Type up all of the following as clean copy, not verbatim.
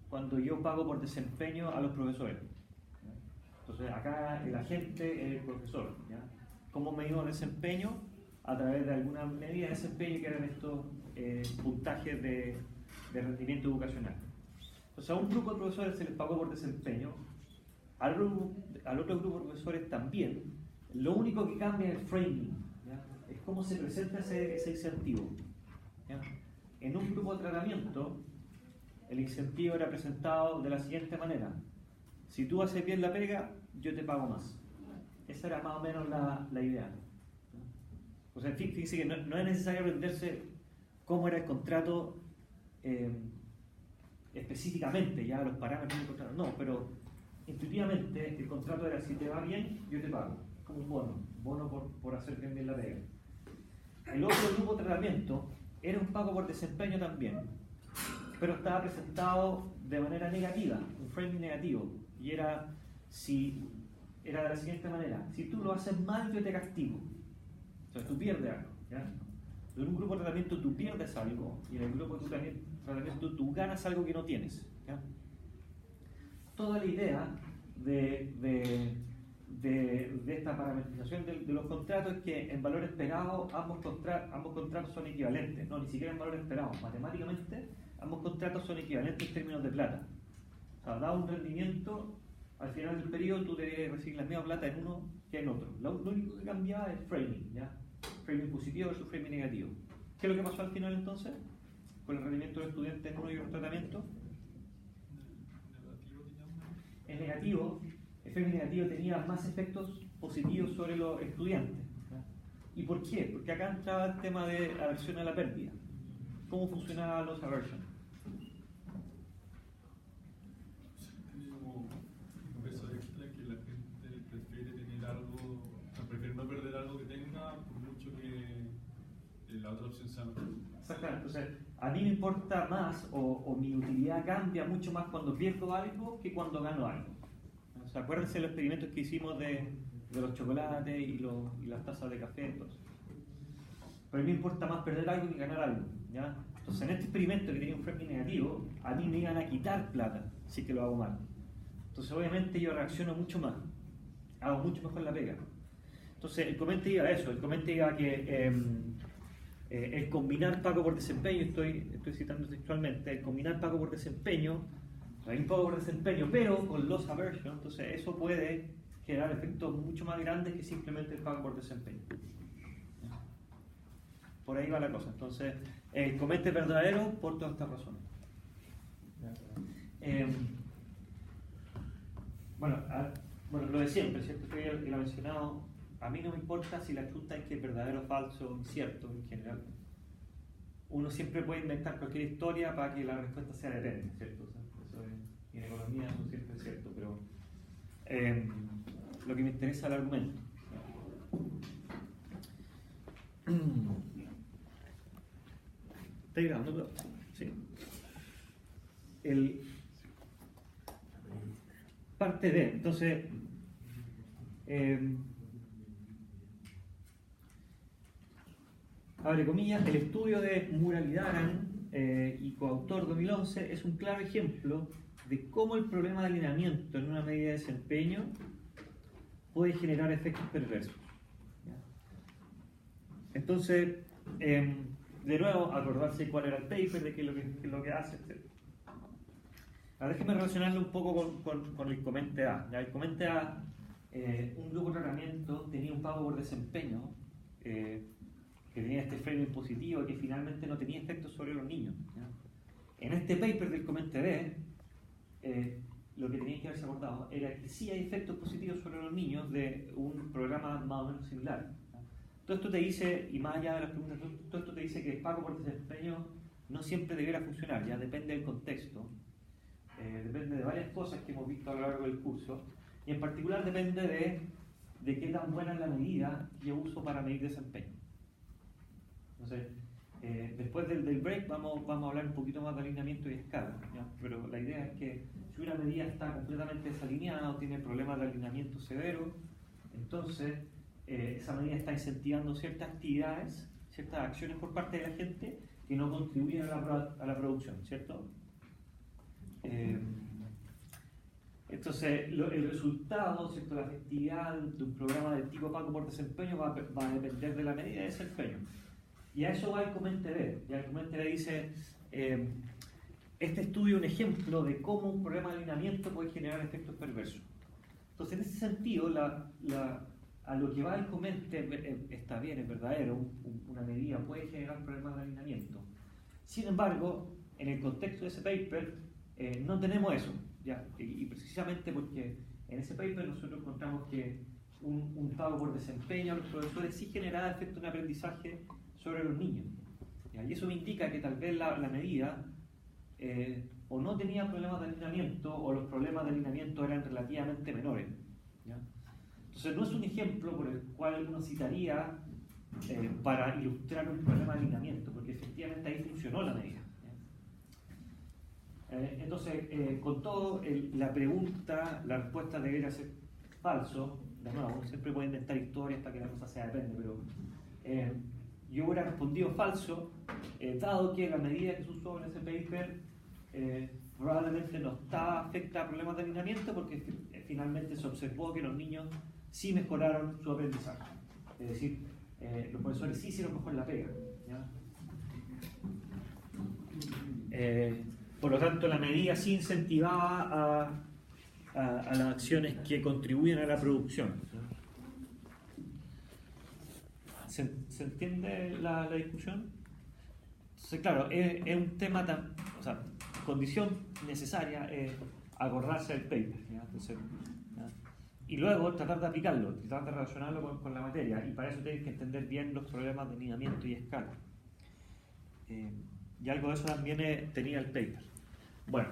cuando yo pago por desempeño a los profesores. Entonces acá el agente es el profesor. ¿Ya? ¿Cómo medimos desempeño? A través de alguna medida de desempeño que eran estos puntajes de rendimiento educacional. Entonces a un grupo de profesores se les pagó por desempeño, al otro grupo de profesores también. Lo único que cambia es el framing, ¿ya? Es cómo se presenta ese incentivo. ¿Ya? En un grupo de tratamiento, el incentivo era presentado de la siguiente manera: si tú haces bien la pega, yo te pago más. Esa era más o menos la idea. O sea, fíjense que no es necesario aprenderse cómo era el contrato específicamente, ya los parámetros del contrato, no, pero intuitivamente el contrato era: si te va bien, yo te pago, como un bono por hacer bien la pega. El otro grupo de tratamiento era un pago por desempeño también, pero estaba presentado de manera negativa, un framing negativo, y era de la siguiente manera: si tú lo haces mal, yo te castigo. O sea, tú pierdes algo, ¿ya? En un grupo de tratamiento tú pierdes algo, y en el grupo de tratamiento tú ganas algo que no tienes, ¿ya? Toda la idea de esta parametrización de los contratos es que en valor esperado ambos contratos son equivalentes, no, ni siquiera en valor esperado, matemáticamente ambos contratos son equivalentes en términos de plata. O sea, dado un rendimiento, al final del periodo tú debes recibir la misma plata en uno que en otro. Lo único que cambia es framing, ¿ya? Framing positivo versus framing negativo. ¿Qué es lo que pasó al final entonces? Con el rendimiento del estudiante en uno y otro tratamiento. El negativo, el framing negativo tenía más efectos positivos sobre los estudiantes. ¿Ya? ¿Y por qué? Porque acá entraba el tema de aversión a la pérdida. ¿Cómo funcionaba los aversion? Perder algo que tenga, por mucho que la otra opción sea mejor. Exactamente. Entonces, a mí me importa más, o mi utilidad cambia mucho más cuando pierdo algo que cuando gano algo. O sea, acuérdense los experimentos que hicimos de los chocolates y las tazas de café. Entonces. Pero a mí me importa más perder algo que ganar algo, ¿ya? Entonces, en este experimento que tenía un framing negativo, a mí me iban a quitar plata si que lo hago mal. Entonces, obviamente, yo reacciono mucho más, hago mucho mejor la pega. Entonces, el comente iba a eso, el comente iba a que el combinar pago por desempeño, estoy citando textualmente, el combinar pago por desempeño, hay un pago por desempeño, pero con loss aversion, entonces eso puede generar efectos mucho más grandes que simplemente el pago por desempeño. Por ahí va la cosa. Entonces, el comente es verdadero por todas estas razones. Bueno, lo de siempre, ¿cierto? Que lo he mencionado. A mí no me importa si la pregunta es que es verdadero, falso, incierto en general. Uno siempre puede inventar cualquier historia para que la respuesta sea depende, ¿cierto? O sea, eso en economía eso siempre es cierto, pero lo que me interesa es el argumento. ¿Está grabando? Sí. Parte de, entonces, abre comillas, el estudio de Muralidharan y coautor 2011 es un claro ejemplo de cómo el problema de alineamiento en una medida de desempeño puede generar efectos perversos. ¿Ya? Entonces, de nuevo, acordarse cuál era el paper, de qué es lo que hace, etc. Ahora déjenme relacionarlo un poco con el comente A. ¿Ya? El comente A, un grupo de tratamiento tenía un pago por desempeño que tenía este framing positivo que finalmente no tenía efectos sobre los niños. ¿Ya? En este paper del comente B, lo que tenían que haberse acordado era que sí hay efectos positivos sobre los niños de un programa más o menos similar. ¿Ya? Todo esto te dice, y más allá de las preguntas, todo esto te dice que el pago por desempeño no siempre debiera funcionar, ya depende del contexto, depende de varias cosas que hemos visto a lo largo del curso, y en particular depende de qué tan buena es la medida que yo uso para medir desempeño. Entonces, después del break vamos a hablar un poquito más de alineamiento y escala, ¿ya? Pero la idea es que si una medida está completamente desalineada o tiene problemas de alineamiento severo, entonces esa medida está incentivando ciertas actividades, ciertas acciones por parte de la gente que no contribuyen a la producción, ¿cierto? Entonces, el resultado, ¿cierto?, la efectividad de un programa del tipo pago por desempeño va a depender de la medida de desempeño. Y a eso va el Comente B. Y el Comente B dice, este estudio es un ejemplo de cómo un programa de alineamiento puede generar efectos perversos. Entonces, en ese sentido, a lo que va el Comente está bien, es verdadero, una medida puede generar problemas de alineamiento. Sin embargo, en el contexto de ese paper, no tenemos eso, ¿ya? Y precisamente porque en ese paper nosotros encontramos que un pago por desempeño a los profesores sí generaba efecto en aprendizaje sobre los niños, ¿ya? Y eso me indica que tal vez la medida o no tenía problemas de alineamiento o los problemas de alineamiento eran relativamente menores, ¿ya? Entonces no es un ejemplo por el cual uno citaría para ilustrar un problema de alineamiento, porque efectivamente ahí funcionó la medida. Entonces, con todo, la respuesta debería ser falso. De nuevo, uno siempre puede inventar historias para que la cosa sea depende, pero yo hubiera respondido falso, dado que la medida que se usó en ese paper probablemente no afecta a problemas de alineamiento, porque finalmente se observó que los niños sí mejoraron su aprendizaje. Es decir, los profesores sí hicieron mejor la pega, ¿ya? Por lo tanto, la medida sí incentivaba a las acciones que contribuyen a la producción. ¿Se entiende la discusión? Entonces, claro, es un tema o sea, condición necesaria es acordarse del paper, ¿ya? Entonces, ¿ya? Y luego tratar de aplicarlo, tratar de relacionarlo con la materia, y para eso tienes que entender bien los problemas de alineamiento y escala. Y algo de eso también tenía el paper. Bueno,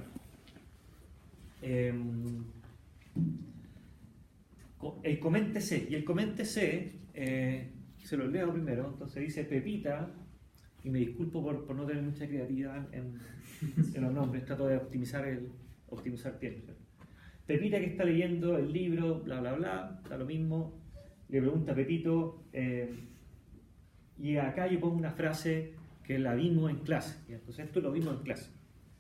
el Comente C, y el Comente C se lo leo primero. Entonces dice Pepita, y me disculpo por no tener mucha creatividad en los nombres, trato de optimizar tiempo. Pepita, que está leyendo el libro, bla bla bla, da lo mismo, le pregunta a Pepito, y acá yo pongo una frase que la vimos en clase. Entonces esto lo vimos en clase.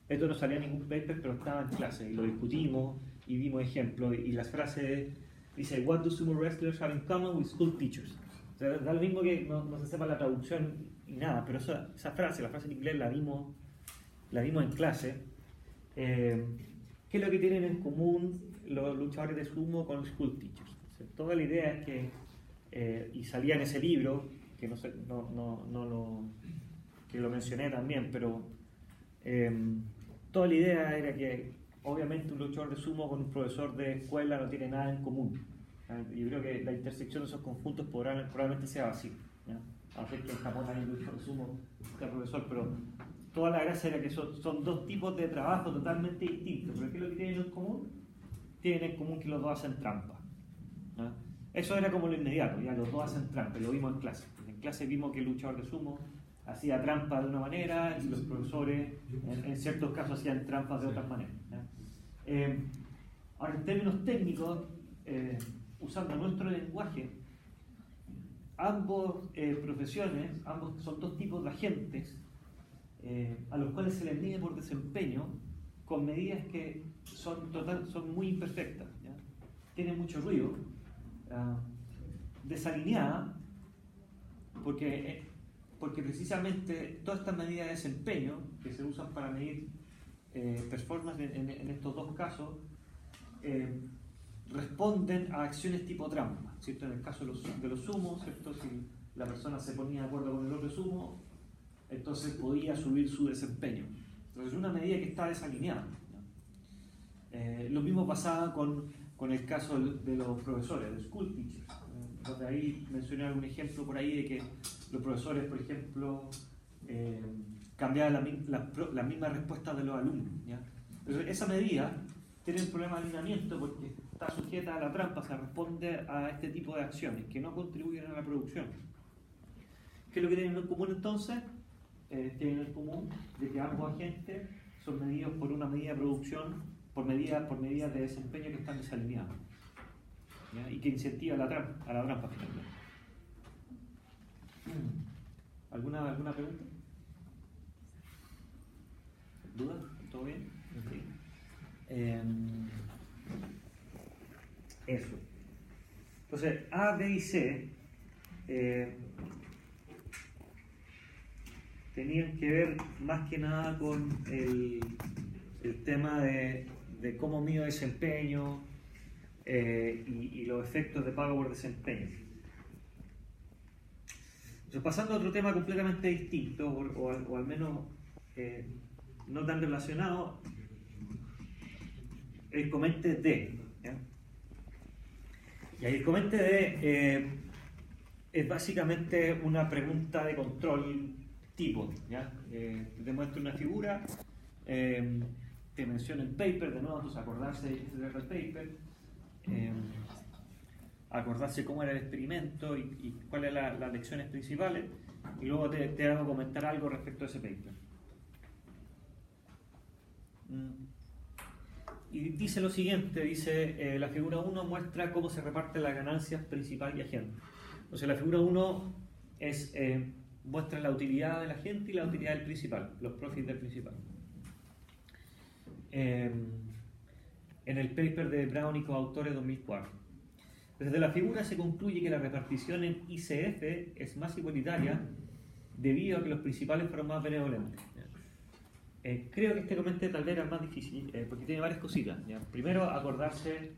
Esto no salía en ningún paper, pero estaba en clase y lo discutimos y vimos ejemplos. Y las frases dice: What do sumo wrestlers have in common with school teachers? O sea, da lo mismo que no se sepa la traducción y nada, pero esa frase, la frase en inglés la vimos en clase. ¿Qué es lo que tienen en común los luchadores de sumo con los school teachers? O sea, toda la idea es que, y salía en ese libro, que que lo mencioné también, pero toda la idea era que obviamente un luchador de sumo con un profesor de escuela no tiene nada en común. Yo creo que la intersección de esos conjuntos probablemente sea así, ¿ya? A ver que en Japón hay un luchador de sumo, este profesor, pero toda la gracia era que son dos tipos de trabajo totalmente distintos. ¿Pero qué es lo que tienen en común? Tienen en común que los dos hacen trampa, ¿ya? Eso era como lo inmediato, ya los dos hacen trampa, lo vimos en clase. En clase vimos que el luchador de sumo hacía trampa de una manera y los profesores en ciertos casos hacían trampas de otras maneras, ¿ya? Ahora, en términos técnicos, usando nuestro lenguaje, ambos profesiones, ambos son dos tipos de agentes a los cuales se les mide por desempeño con medidas que son muy imperfectas, ¿ya? Tienen mucho ruido, desalineada, porque precisamente todas estas medidas de desempeño que se usan para medir performance en estos dos casos responden a acciones tipo trampa, ¿cierto? En el caso de los sumos, ¿cierto? Si la persona se ponía de acuerdo con el otro sumo, entonces podía subir su desempeño. Entonces es una medida que está desalineada, ¿no? Lo mismo pasaba con el caso de los profesores, de school teachers, donde ahí mencioné algún ejemplo por ahí de que los profesores, por ejemplo, cambiaban la misma respuesta de los alumnos, ¿ya? Entonces esa medida tiene un problema de alineamiento porque está sujeta a la trampa, se responde a este tipo de acciones que no contribuyen a la producción. ¿Qué es lo que tienen en común entonces? Tienen en común de que ambos agentes son medidos por una medida de producción, por medidas de desempeño que están desalineadas, ¿ya? Y que incentiva a la trampa finalmente. ¿Alguna pregunta? ¿Dudas? ¿Todo bien? Sí. eso. Entonces, A, B y C tenían que ver más que nada con el tema de cómo mido desempeño y los efectos de pago por desempeño. Entonces, pasando a otro tema completamente distinto, o al menos no tan relacionado, el comente D. ¿Ya? Y ahí el comente D es básicamente una pregunta de control tipo. ¿Ya? Te muestro una figura, te menciono el paper, de nuevo, entonces acordarse del paper, acordarse cómo era el experimento y cuáles eran las lecciones principales, y luego te hago comentar algo respecto a ese paper. Y dice lo siguiente, dice la figura 1 muestra cómo se reparten las ganancias principal y agente. Entonces la figura 1 muestra la utilidad del agente y la utilidad del principal, los profits del principal. En el paper de Brown y coautores 2004. Desde la figura se concluye que la repartición en ICF es más igualitaria debido a que los principales fueron más benevolentes. Creo que este comentario tal vez era más difícil porque tiene varias cositas. ¿Ya? Primero, acordarse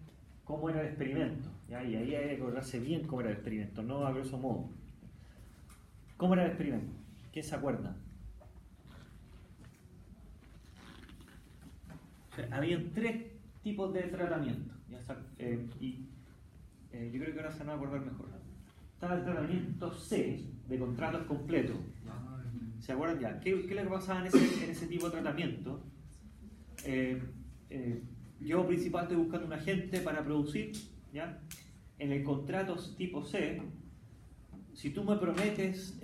cómo era el experimento. ¿Ya? Y ahí hay que acordarse bien cómo era el experimento, no a grosso modo. ¿Cómo era el experimento? ¿Quién se acuerda? O sea, habían 3 tipos de tratamiento. ¿Ya? Yo creo que ahora se van a acordar mejor. Estaba el tratamiento C, de contratos completos. ¿Se acuerdan ya? ¿Qué es lo que pasaba en ese tipo de tratamiento? Yo principal estoy buscando un agente para producir, ¿ya? En el contrato tipo C, si tú me prometes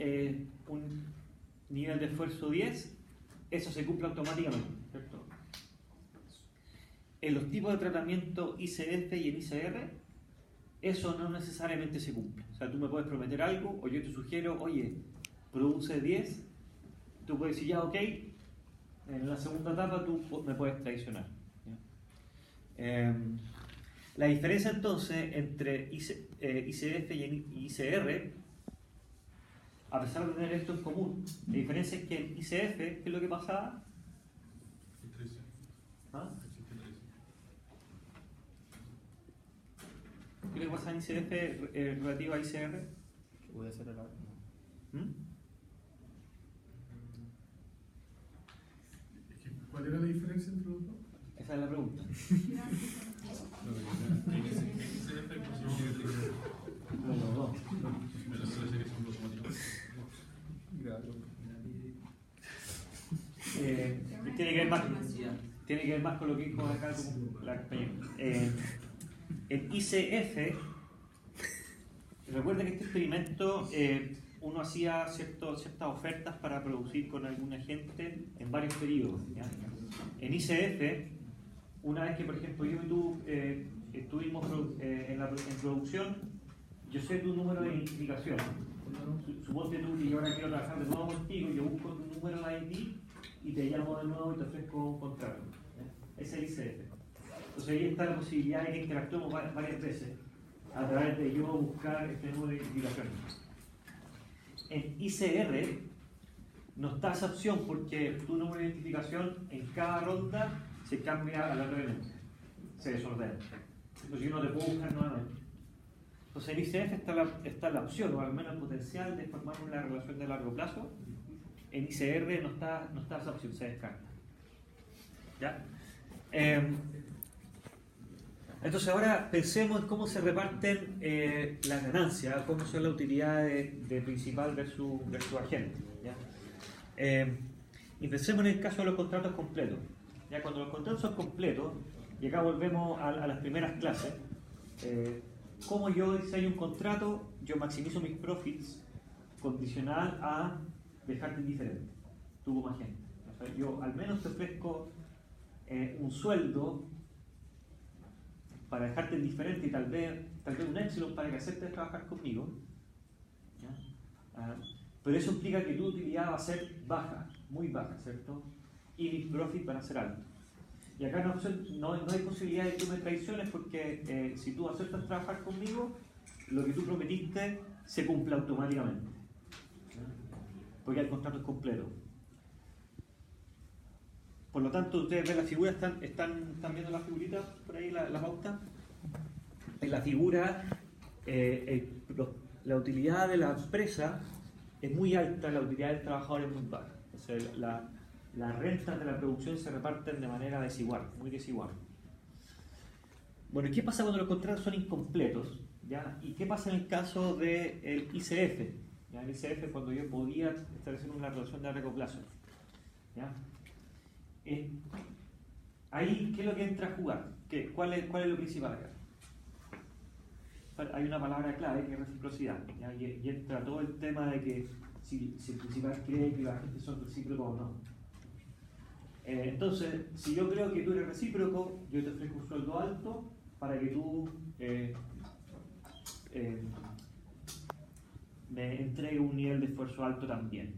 un nivel de esfuerzo 10, eso se cumple automáticamente, ¿cierto? En los tipos de tratamiento ICF y en ICR, eso no necesariamente se cumple. O sea, tú me puedes prometer algo, o yo te sugiero, oye, produce 10, tú puedes decir ya, ok, en la segunda etapa tú me puedes traicionar. La diferencia entonces entre ICF y ICR, a pesar de tener esto en común, la diferencia es que en ICF, ¿qué es lo que pasaba? ¿Ah? ¿Qué es lo que pasa en ICF relativo a ICR? Voy a hacer el ¿Cuál era la diferencia entre los dos? Esa es la pregunta. Los dos. Tiene que ver más con lo que dijo acá la compañera. En ICF, recuerden que este experimento uno hacía ciertas ofertas para producir con algún agente en varios periodos. ¿Ya? En ICF, una vez que por ejemplo yo y tú estuvimos en producción, yo sé tu número de identificación. Suponte tú que yo ahora quiero trabajar de nuevo contigo, yo busco tu número de ID y te llamo de nuevo y te ofrezco un contrato. ¿Ya? Ese es el ICF. Entonces ahí está la posibilidad de que interactuemos varias veces a través de yo buscar este número de identificación. En ICR no está esa opción porque tu número de identificación en cada ronda se cambia aleatoriamente, se desordena. Entonces yo no te puedo buscar nuevamente. Entonces en ICF está la opción, o al menos el potencial de formar una relación de largo plazo. En ICR no está esa opción, se descarta. ¿Ya? Entonces ahora pensemos en cómo se reparten las ganancias, cómo son las utilidades de principal versus agente. ¿Ya? Y pensemos en el caso de los contratos completos. ¿Ya? Cuando los contratos son completos, y acá volvemos a las primeras clases, como yo diseño un contrato, yo maximizo mis profits condicional a dejarte indiferente, tú como agente. O sea, yo al menos te ofrezco un sueldo para dejarte indiferente y tal vez un epsilon para que aceptes trabajar conmigo. Pero eso implica que tu utilidad va a ser baja, muy baja, ¿cierto? Y mis profits van a ser altos. Y acá no hay posibilidad de que tú me traiciones porque si tú aceptas trabajar conmigo, lo que tú prometiste se cumple automáticamente. Porque el contrato es completo. Por lo tanto, ustedes ven la figura, están viendo la figurita por ahí, la pauta. En la figura, la utilidad de la empresa es muy alta, la utilidad del trabajador es muy baja. O sea, las rentas de la producción se reparten de manera desigual, muy desigual. Bueno, ¿qué pasa cuando los contratos son incompletos? ¿Ya? ¿Y qué pasa en el caso del ICF? ¿Ya? El ICF cuando yo podía establecer una relación de largo plazo. ¿Ya? Ahí, ¿qué es lo que entra a jugar? ¿Cuál es lo principal acá? Hay una palabra clave que es reciprocidad. ¿Ya? Y entra todo el tema de que si el principal cree que la gente son recíprocos o no. Entonces, si yo creo que tú eres recíproco, yo te ofrezco un sueldo alto para que tú me entregues un nivel de esfuerzo alto también.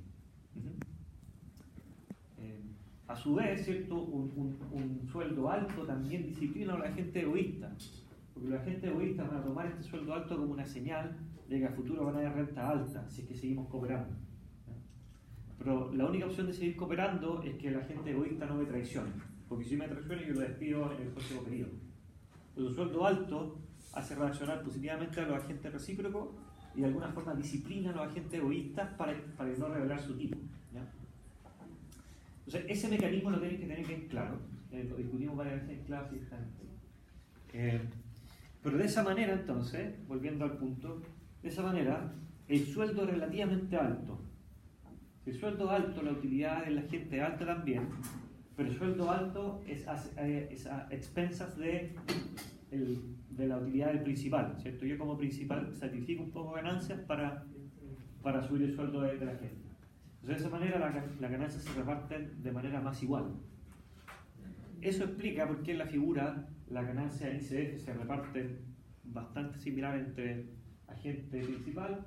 A su vez, ¿cierto? Un sueldo alto también disciplina a la gente egoísta, porque la gente egoísta van a tomar este sueldo alto como una señal de que a futuro van a haber renta alta si es que seguimos cooperando. Pero la única opción de seguir cooperando es que la gente egoísta no me traicione, porque si me traiciona yo lo despido en el próximo periodo. Entonces, un sueldo alto hace reaccionar positivamente a los agentes recíprocos y de alguna forma disciplina a los agentes egoístas para no revelar su tipo. ¿Ya? Entonces, ese mecanismo lo tienen que tener bien claro. Lo discutimos varias veces en clase y está pero de esa manera, entonces, volviendo al punto, de esa manera, el sueldo es relativamente alto. El sueldo alto, la utilidad de la gente alta también, pero el sueldo alto es a expensas de la utilidad del principal, ¿cierto? Yo como principal sacrifico un poco de ganancias para subir el sueldo de la gente. Entonces, de esa manera las ganancias se reparten de manera más igual. Eso explica por qué en la figura las ganancias en ICF se reparten bastante similar entre agente principal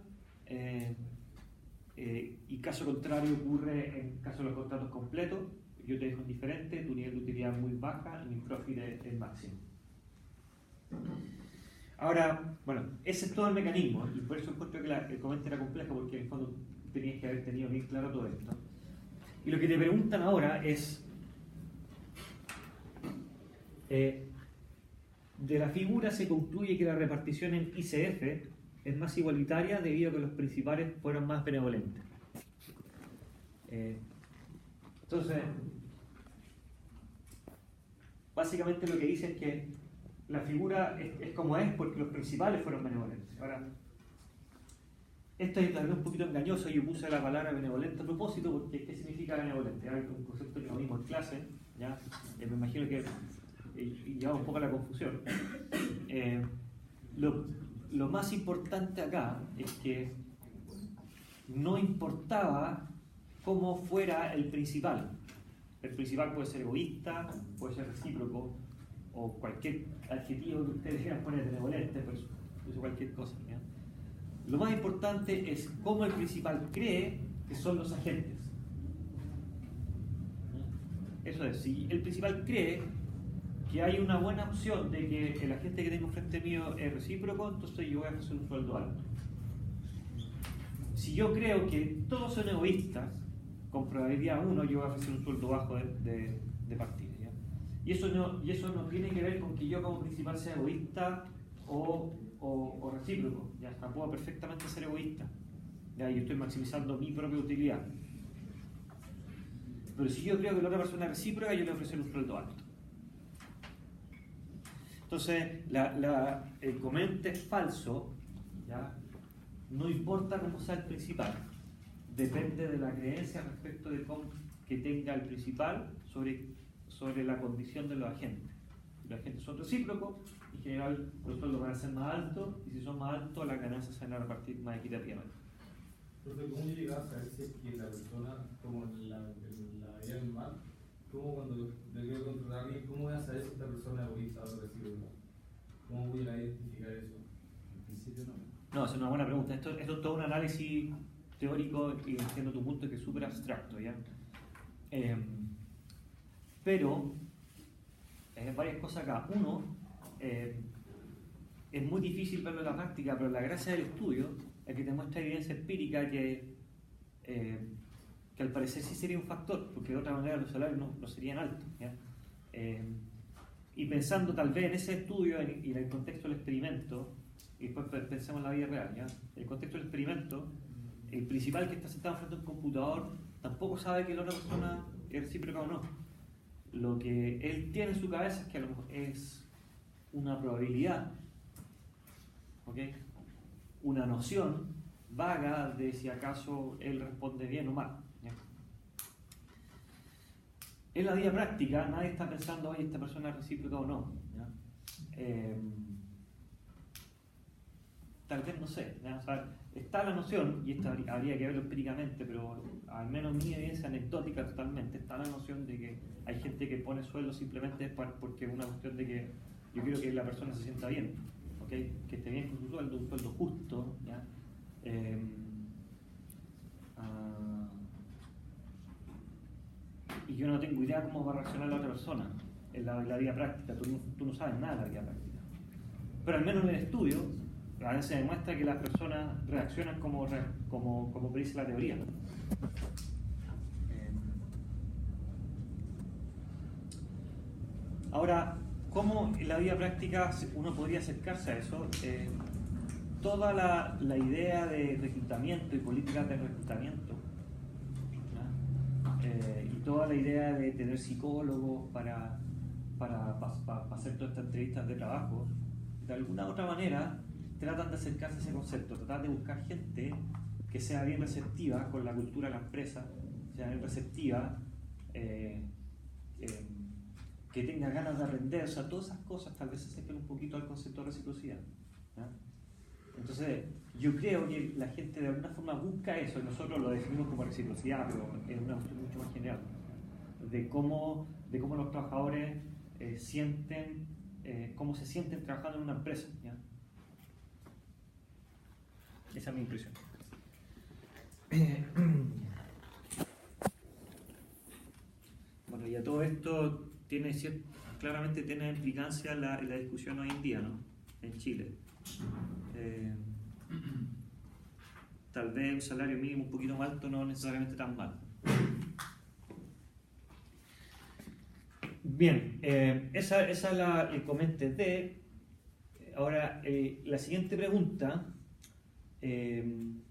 y caso contrario ocurre en caso de los contratos completos. Yo te dejo indiferente, tu nivel de utilidad es muy baja y mi profit es máximo. Ahora, bueno, ese es todo el mecanismo y por eso encuentro que el comentario era complejo porque en el fondo tenías que haber tenido bien claro todo esto. Y lo que te preguntan ahora es de la figura se concluye que la repartición en ICF es más igualitaria debido a que los principales fueron más benevolentes. Entonces, básicamente lo que dice es que la figura es como es porque los principales fueron benevolentes. Ahora, esto es también un poquito engañoso, yo puse la palabra benevolente a propósito porque ¿qué significa benevolente? Hay un concepto que lo vimos en clase, ¿ya? Me imagino que lleva un poco a la confusión. Lo más importante acá es que no importaba cómo fuera el principal. El principal puede ser egoísta, puede ser recíproco, o cualquier adjetivo que ustedes quieran poner, benevolente, pues cualquier cosa. ¿Ya? Lo más importante es cómo el principal cree que son los agentes. Eso es, si el principal cree que hay una buena opción de que el agente que tengo frente mío es recíproco, entonces yo voy a ofrecer un sueldo alto. Si yo creo que todos son egoístas, con probabilidad 1 yo voy a ofrecer un sueldo bajo de partida. ¿Ya? Y eso no tiene que ver con que yo como principal sea egoísta o recíproco. ¿Ya? Puedo perfectamente ser egoísta. ¿Ya? Yo estoy maximizando mi propia utilidad. Pero si yo creo que la otra persona es recíproca, yo le voy a ofrecer un sueldo alto. Entonces, el comente es falso, ¿ya? No importa cómo sea el principal, depende de la creencia respecto de cómo que tenga el principal sobre la condición de los agentes. Si los agentes son recíprocos, en general los sueldos van a ser más altos, y si son más altos, las ganancias se van a repartir más equitativamente. Entonces, ¿cómo llegas a saber si es que la persona, como en la vida normal, ¿cómo cuando le quiero contratar a alguien, cómo voy a saber si esta persona es egoísta o recíproca? ¿Cómo voy a identificar eso? En principio no. No, es una buena pregunta. Esto es todo un análisis teórico y entiendo tu punto que es súper abstracto, ¿ya? Pero varias cosas acá. Uno, es muy difícil verlo en la práctica, pero la gracia del estudio es que te muestra evidencia empírica que al parecer sí sería un factor, porque de otra manera los salarios no serían altos, ¿ya? Y pensando tal vez en ese estudio y en el contexto del experimento, y después pensemos en la vida real, ¿ya? En el contexto del experimento, el principal que está sentado frente a un computador tampoco sabe que la otra persona es recíproca o no. Lo que él tiene en su cabeza es que a lo mejor es una probabilidad, ¿ok? Una noción vaga de si acaso él responde bien o mal, ¿ya? En la vida práctica nadie está pensando, oye, esta persona es recíproca o no, ¿ya? Tal vez no sé, ¿ya? O sea, está la noción, y esto habría que verlo empíricamente, pero al menos mi evidencia anecdótica totalmente, está la noción de que hay gente que pone sueldo simplemente porque es una cuestión de que yo quiero que la persona se sienta bien, ¿okay? Que esté bien con su sueldo, un sueldo justo, ¿ya? Y yo no tengo idea cómo va a reaccionar la otra persona en la vida práctica, tú no sabes nada de la vida práctica. Pero al menos en el estudio, a veces se demuestra que las personas reaccionan como predice la teoría. Ahora, ¿cómo en la vida práctica uno podría acercarse a eso? Toda la idea de reclutamiento y políticas de reclutamiento, y toda la idea de tener psicólogos para hacer todas estas entrevistas de trabajo, de alguna u otra manera tratan de acercarse a ese concepto, tratan de buscar gente que sea bien receptiva con la cultura de la empresa, sea bien receptiva, que tenga ganas de aprender, o sea, todas esas cosas tal vez se acerquen un poquito al concepto de reciprocidad, ¿ya? Entonces, yo creo que la gente de alguna forma busca eso, y nosotros lo definimos como reciprocidad, pero es una cuestión mucho más general, de cómo los trabajadores sienten, cómo se sienten trabajando en una empresa, ¿ya? Esa es mi impresión. Bueno, y a todo esto claramente tiene implicancia en la discusión hoy en día, ¿no? En Chile. Tal vez un salario mínimo un poquito más alto no necesariamente tan mal. Bien, esa es el comentario de. Ahora, la siguiente pregunta tiene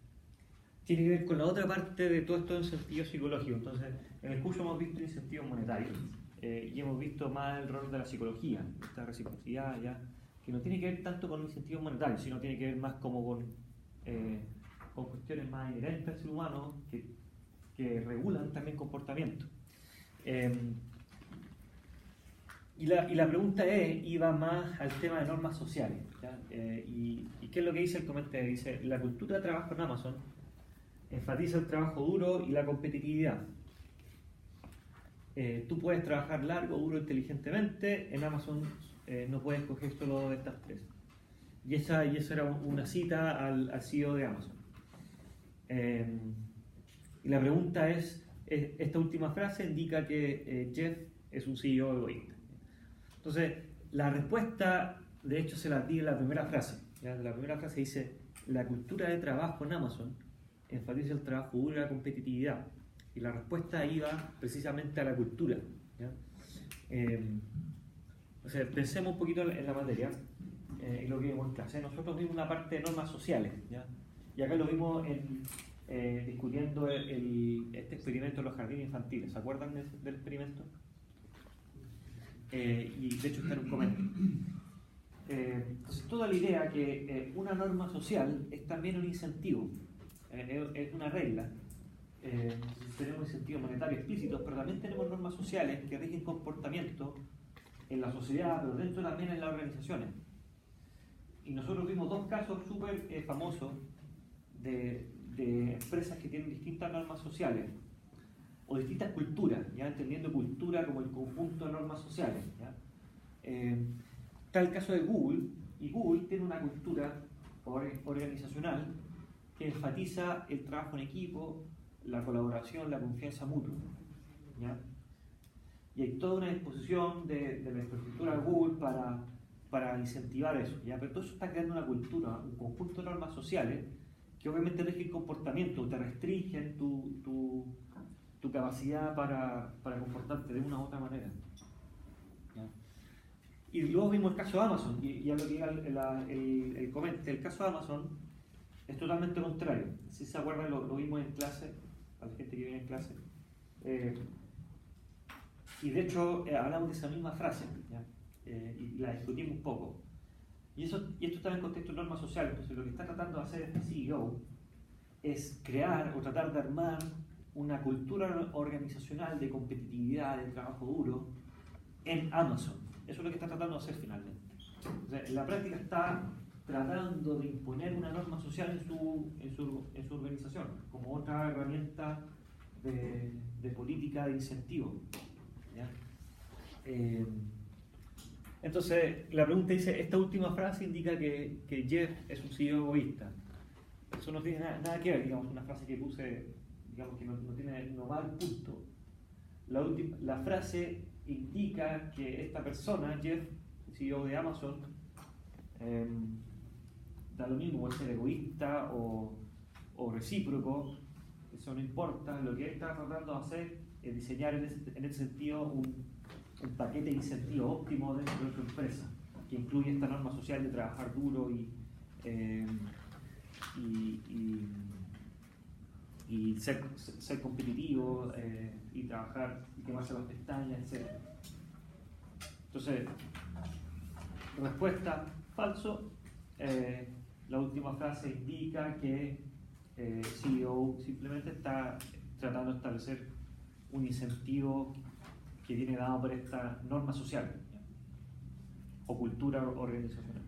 que ver con la otra parte de todo esto de incentivo psicológico. Entonces, en el curso hemos visto incentivos monetarios y hemos visto más el rol de la psicología, esta reciprocidad, ya, que no tiene que ver tanto con incentivos monetarios, sino tiene que ver más como con cuestiones más inherentes al ser humano que regulan también comportamiento. Y la pregunta iba más al tema de normas sociales, ¿ya? Y ¿qué es lo que dice el comentario? Dice, la cultura de trabajo en Amazon enfatiza el trabajo duro y la competitividad. Tú puedes trabajar largo, duro, inteligentemente. En Amazon no puedes escoger solo de estas tres. Y eso era una cita al CEO de Amazon. Y la pregunta es, esta última frase indica que Jeff es un CEO egoísta. Entonces, la respuesta, de hecho, se la di en la primera frase, ¿ya? La primera frase dice, la cultura de trabajo en Amazon enfatiza el trabajo duro y la competitividad. Y la respuesta iba precisamente a la cultura, ¿ya? O sea, pensemos un poquito en la materia, en lo que vimos en clase. Nosotros vimos una parte de normas sociales, ¿ya? Y acá lo vimos discutiendo este experimento en los jardines infantiles. ¿Se acuerdan del experimento? Y de hecho está en un comentario. Entonces, toda la idea que una norma social es también un incentivo, es una regla. Tenemos incentivos monetarios explícitos, pero también tenemos normas sociales que rigen comportamiento en la sociedad, pero dentro también en las organizaciones. Y nosotros vimos dos casos súper famosos de empresas que tienen distintas normas sociales o distintas culturas, ya entendiendo cultura como el conjunto de normas sociales, ¿ya? Está el caso de Google, y Google tiene una cultura organizacional que enfatiza el trabajo en equipo, la colaboración, la confianza mutua, ¿ya? Y hay toda una disposición de la infraestructura para incentivar eso, ¿ya? Pero todo eso está creando una cultura, un conjunto de normas sociales que obviamente rigen comportamiento, te restringen tu capacidad para comportarte de una u otra manera, ¿ya? Y luego vimos el caso de Amazon, y ya lo que el comente, el caso de Amazon es totalmente contrario. Si se acuerdan, lo vimos en clase, a la gente que viene en clase. Y de hecho hablamos de esa misma frase, ¿ya? Y la discutimos un poco. Y esto está en el contexto de normas sociales. Entonces lo que está tratando de hacer este CEO es crear o tratar de armar una cultura organizacional de competitividad, de trabajo duro en Amazon. Eso es lo que está tratando de hacer finalmente. O sea, en la práctica está tratando de imponer una norma social en su organización, como otra herramienta de política de incentivo, ¿ya? Entonces, la pregunta dice, esta última frase indica que Jeff es un CEO egoísta. Eso no tiene nada que ver, digamos, una frase que puse, digamos, que no va al punto. La frase indica que esta persona, Jeff, CEO de Amazon, da lo mismo, puede ser egoísta o recíproco, eso no importa. Lo que él está tratando de hacer es diseñar en ese sentido un paquete de incentivo óptimo dentro de su empresa, que incluye esta norma social de trabajar duro y ser competitivo y trabajar y quemarse las pestañas, etc. Entonces, respuesta, falso. La última frase indica que CEO simplemente está tratando de establecer un incentivo que viene dado por esta norma social, ¿ya? O cultura organizacional.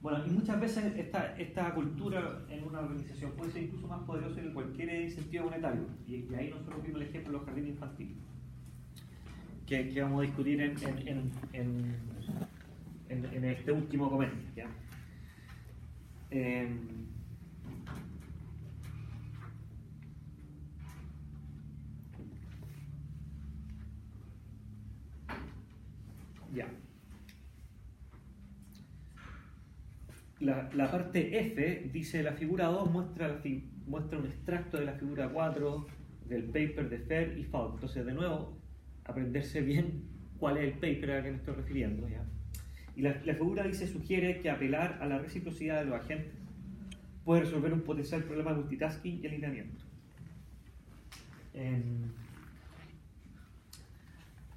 Bueno, y muchas veces esta cultura en una organización puede ser incluso más poderosa que cualquier incentivo monetario. Y ahí nosotros vimos el ejemplo de los jardines infantiles, que vamos a discutir en este último comentario, ¿ya? Ya. La parte F dice la figura 2 muestra un extracto de la figura 4 del paper de Fair y Falk. Entonces, de nuevo, aprenderse bien cuál es el paper al que me estoy refiriendo, ¿ya? Y la figura dice sugiere que apelar a la reciprocidad de los agentes puede resolver un potencial problema de multitasking y alineamiento.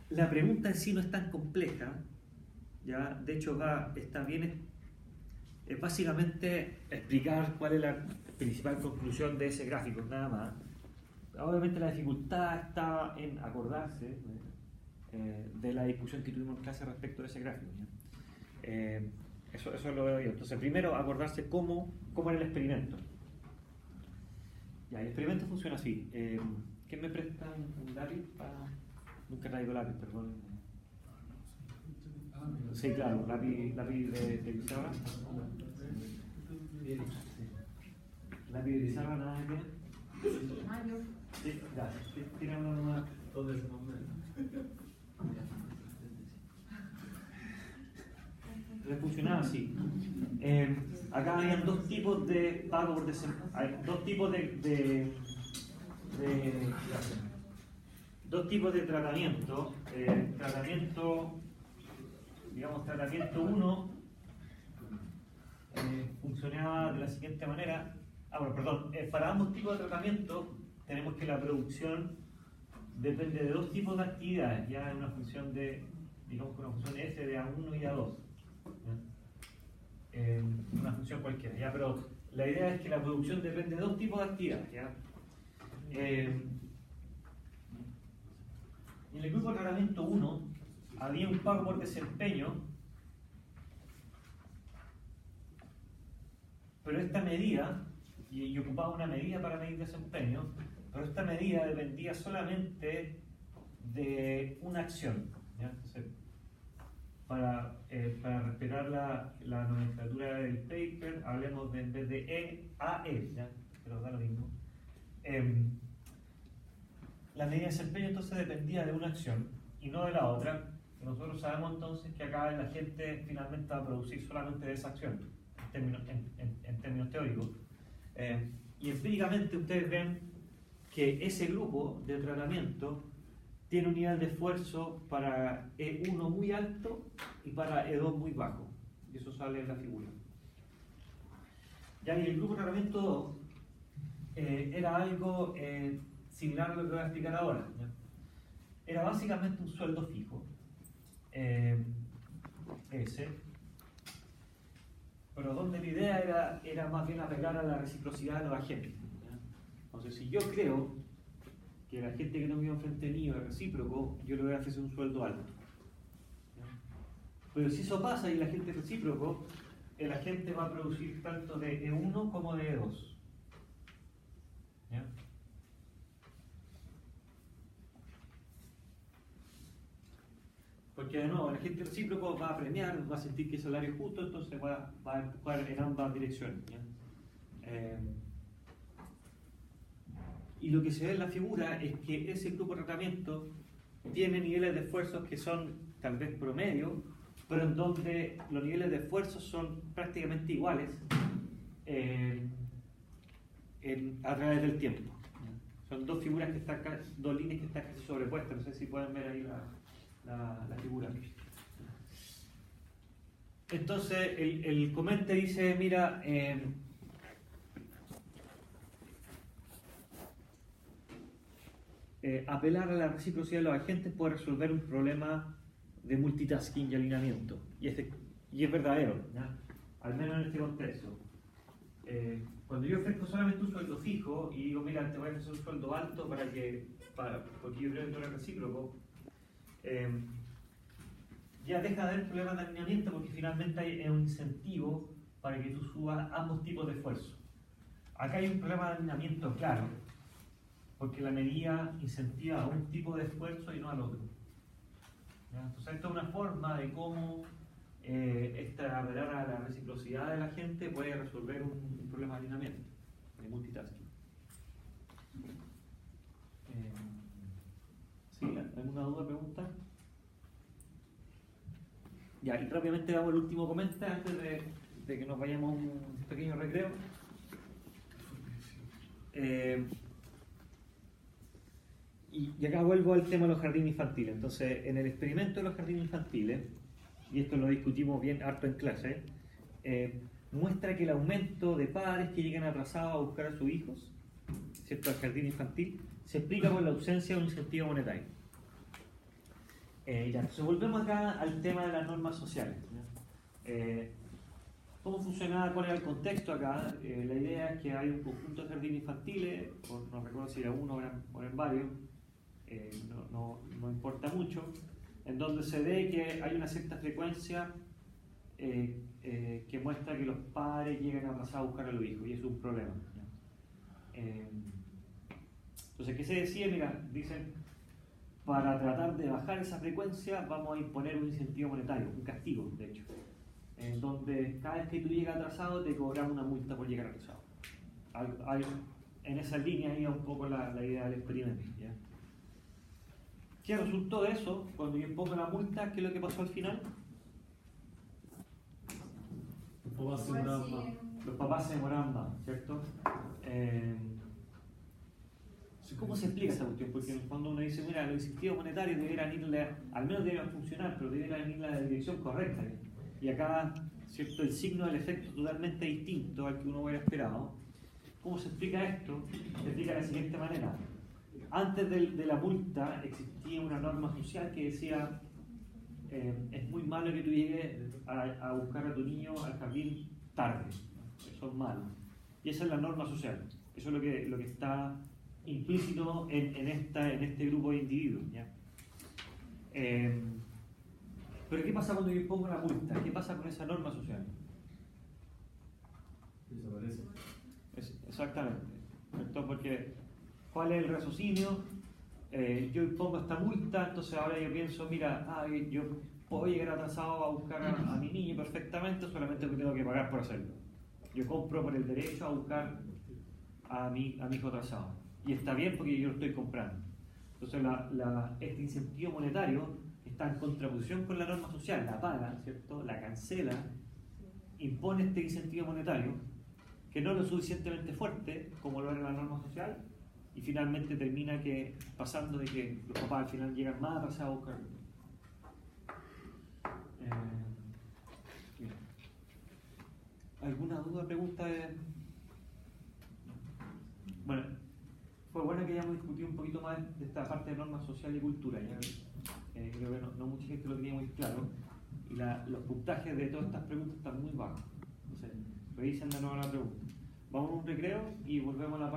La pregunta en sí no es tan compleja, ¿ya? De hecho está bien, es básicamente explicar cuál es la principal conclusión de ese gráfico, nada más. Obviamente la dificultad está en acordarse de la discusión que tuvimos en clase respecto de ese gráfico, ¿ya? Eso lo veo yo. Entonces, primero acordarse cómo era el experimento. Ya, el experimento funciona así. ¿Quién me presta un lápiz? Nunca traigo lápiz, perdón. Sí, claro, lápiz de pizarra. Lápiz de pizarra, nada que. Sí, gracias. Tiene uno más. Todo eso más o menos. Funcionaba así. Acá habían dos tipos de pago por desempeño. Dos tipos de tratamiento. Tratamiento 1 funcionaba de la siguiente manera. Para ambos tipos de tratamiento tenemos que la producción depende de dos tipos de actividades, ya en una función de, digamos, una función f de A1 y A2. Una función cualquiera, ¿ya? Pero la idea es que la producción depende de dos tipos de actividades, ¿ya? En el grupo de tratamiento 1 había un pago por desempeño, pero esta medida, y ocupaba una medida para medir desempeño, pero esta medida dependía solamente de una acción, ¿ya? Entonces, para respetar la nomenclatura del paper, hablemos en vez de E, a E, ¿ya? Pero da lo mismo. la medida de desempeño entonces dependía de una acción y no de la otra. Y nosotros sabemos entonces que acá la gente finalmente va a producir solamente de esa acción, en términos teóricos. Y empíricamente ustedes ven que ese grupo de tratamiento tiene un nivel de esfuerzo para E1 muy alto y para E2 muy bajo. Y eso sale en la figura. Ya, y el grupo de tratamiento 2 era algo similar a lo que voy a explicar ahora, ¿ya? Era básicamente un sueldo fijo, ese, pero donde la idea era más bien apelar a la reciprocidad de los agentes, ¿ya? Entonces, si yo creo que la gente que no vive frente mío es recíproco, yo le voy a ofrecer un sueldo alto, ¿ya? Pero si eso pasa y la gente es recíproco, el agente va a producir tanto de E1 como de E2. ¿Ya? Porque de nuevo, el agente recíproco va a premiar, va a sentir que el salario es justo, entonces va a empujar en ambas direcciones, ¿ya? Y lo que se ve en la figura es que ese grupo de tratamiento tiene niveles de esfuerzos que son tal vez promedio, pero en donde los niveles de esfuerzo son prácticamente iguales a través del tiempo. Son dos figuras que están dos líneas que están casi sobrepuestas. No sé si pueden ver ahí la figura. Entonces el comente dice, mira, apelar a la reciprocidad de los agentes puede resolver un problema de multitasking y alineamiento. Y es verdadero, ¿ya? Al menos en este contexto. Cuando yo ofrezco solamente un sueldo fijo y digo, mira, te voy a ofrecer un sueldo alto porque yo creo que tú eres recíproco, ya deja de haber problemas de alineamiento porque finalmente hay un incentivo para que tú subas ambos tipos de esfuerzo. Acá hay un problema de alineamiento claro, porque la medida incentiva a un tipo de esfuerzo y no al otro. ¿Ya? Entonces, esta es una forma de cómo apelar a la reciprocidad de la gente puede resolver un problema de alineamiento, de multitasking. ¿Sí? ¿Alguna duda, pregunta? Ya, y rápidamente damos el último comentario antes de que nos vayamos a un pequeño recreo. Y acá vuelvo al tema de los jardines infantiles. Entonces, en el experimento de los jardines infantiles, y esto lo discutimos bien harto en clase, muestra que el aumento de padres que llegan atrasados a buscar a sus hijos, ¿cierto?, al jardín infantil, se explica por la ausencia de un incentivo monetario. Entonces volvemos acá al tema de las normas sociales. ¿Cómo funcionaba? ¿Cuál era el contexto acá? La idea es que hay un conjunto de jardines infantiles, no recuerdo si era uno o eran varios, no importa mucho, en donde se ve que hay una cierta frecuencia que muestra que los padres llegan atrasados a buscar a los hijos, y eso es un problema. Entonces, ¿qué se decía? Mira, dicen, para tratar de bajar esa frecuencia vamos a imponer un incentivo monetario, un castigo, de hecho, en donde cada vez que tú llegas atrasado te cobran una multa por llegar atrasado. En esa línea iba un poco la idea del experimento, ¿ya? ¿Qué resultó de eso? Cuando yo impongo la multa, ¿qué es lo que pasó al final? Los papás se demoraban más, ¿cierto? ¿Cómo se explica esa cuestión? Porque en el fondo uno dice, mira, los incentivos monetarios deberían ir, al menos deberían funcionar, pero deberían ir en la dirección correcta. Y acá, ¿cierto?, el signo del efecto es totalmente distinto al que uno hubiera esperado. ¿Cómo se explica esto? Se explica de la siguiente manera. Antes de la multa existía una norma social que decía es muy malo que tú llegues a buscar a tu niño al jardín tarde. Eso es malo. Y esa es la norma social. Eso es lo que está implícito en este grupo de individuos, ¿ya? Pero ¿qué pasa cuando yo impongo la multa? ¿Qué pasa con esa norma social? Desaparece. Exactamente. Entonces, porque ¿cuál es el raciocinio? Yo impongo esta multa, entonces ahora yo pienso, mira, yo puedo llegar atrasado a buscar a mi niño perfectamente, solamente que tengo que pagar por hacerlo. Yo compro por el derecho a buscar a mi hijo atrasado. Y está bien porque yo lo estoy comprando. Entonces este incentivo monetario está en contraposición con la norma social, la paga, ¿cierto? La cancela, impone este incentivo monetario que no es lo suficientemente fuerte como lo era la norma social y finalmente termina pasando de que los papás al final llegan más atrasados a buscar. Bien. ¿Alguna duda, pregunta? Bueno, fue bueno que hayamos discutido un poquito más de esta parte de norma social y cultura. ¿Ya? Creo que no mucha gente lo tenía muy claro. Y los puntajes de todas estas preguntas están muy bajos. Entonces, revisen de nuevo la pregunta. Vamos a un recreo y volvemos a la parte.